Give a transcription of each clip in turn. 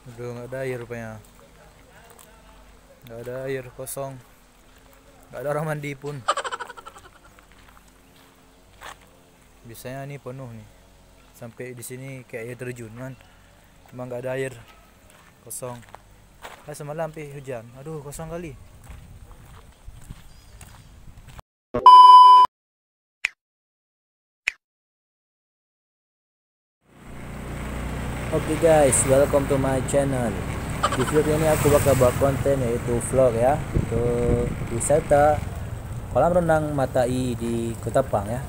Udah nggak ada air rupanya. Nggak ada air, kosong. Nggak ada orang mandi pun. Biasanya ini penuh nih. Sampai di sini kayak air terjun kan. Cuma nggak ada air, kosong. Semalam sampai hujan. Aduh, kosong kali. Oke guys, welcome to my channel. Di video ini aku bakal buat konten yaitu vlog ya, ke wisata kolam renang Matai di Ketapang ya.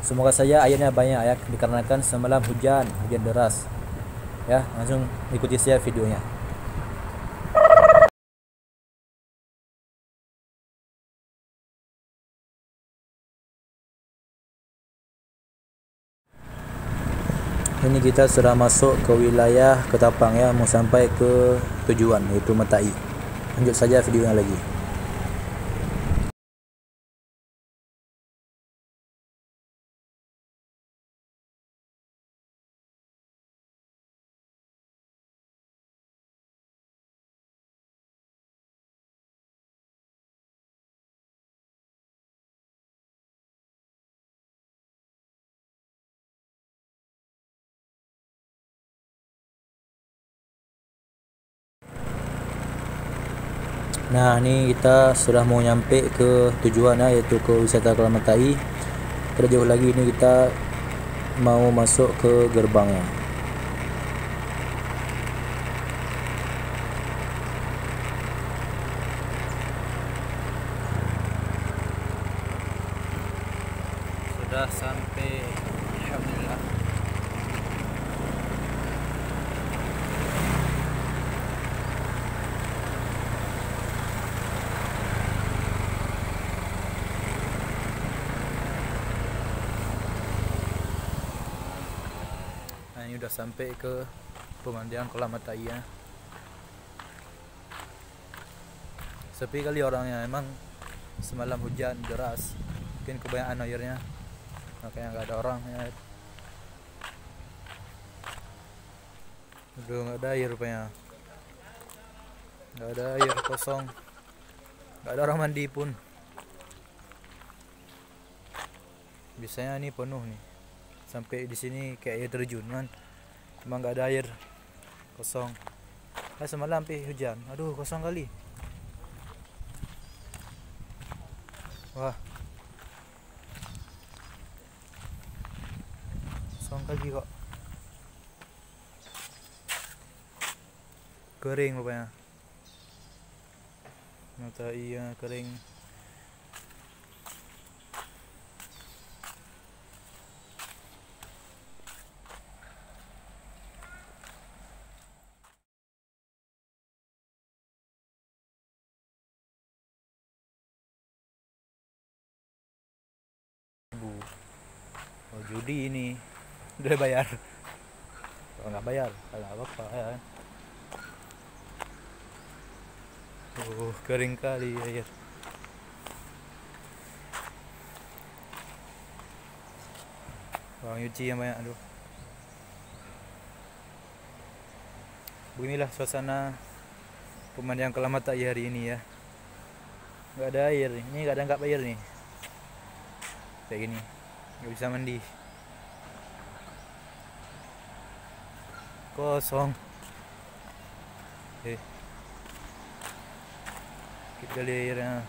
Semoga saja airnya banyak ya, dikarenakan semalam hujan deras. Ya, langsung ikuti saya videonya. Ini kita sudah masuk ke wilayah Ketapang ya, mau sampai ke tujuan yaitu Matai. Lanjut saja videonya lagi. Nah, ini kita sudah mau nyampe ke tujuan ya, yaitu ke wisata Kolam Matai. Tidak jauh lagi ini kita mau masuk ke gerbangnya. Sudah sampai, alhamdulillah. Nah, ini udah sampai ke pemandian Kolam Matai ya. Sepi kali orangnya, emang semalam hujan deras, mungkin kebanyakan airnya, makanya nggak ada orang ya. Udah nggak ada air rupanya. Nggak ada air, kosong. Nggak ada orang mandi pun. Biasanya ini penuh nih. Sampai di sini kayak air terjun kan. Cuma nggak ada air, kosong. Semalam sampai hujan. Aduh, kosong kali. Wah, kosong kali kok. Kering rupanya. Matai ya, kering. Oh, judi ini. Udah bayar. Kalau nggak bayar, kalau apa-apa ya. Kering kali air. Orang nyuci yang banyak, aduh. Beginilah suasana pemandian Kolam Matai hari ini ya. Nggak ada air, ini nggak air nih. Kayak gini, nggak bisa mandi. Kosong. Kita lihat airnya.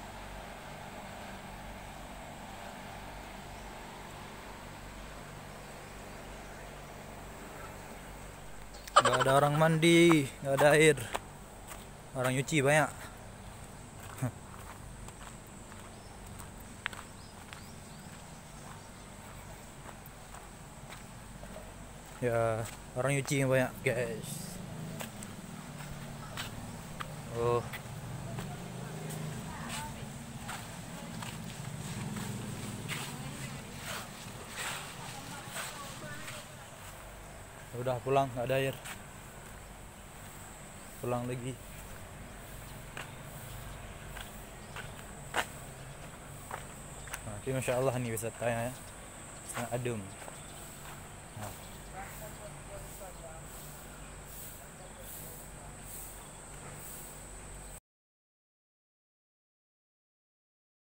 Nggak ada orang mandi, nggak ada air. Orang nyuci banyak. Ya, orang nyuci yang banyak guys. Oh, udah pulang, nggak ada air. Pulang lagi. Nah, tapi masya Allah nih wisatanya ya, sangat adem. Nah.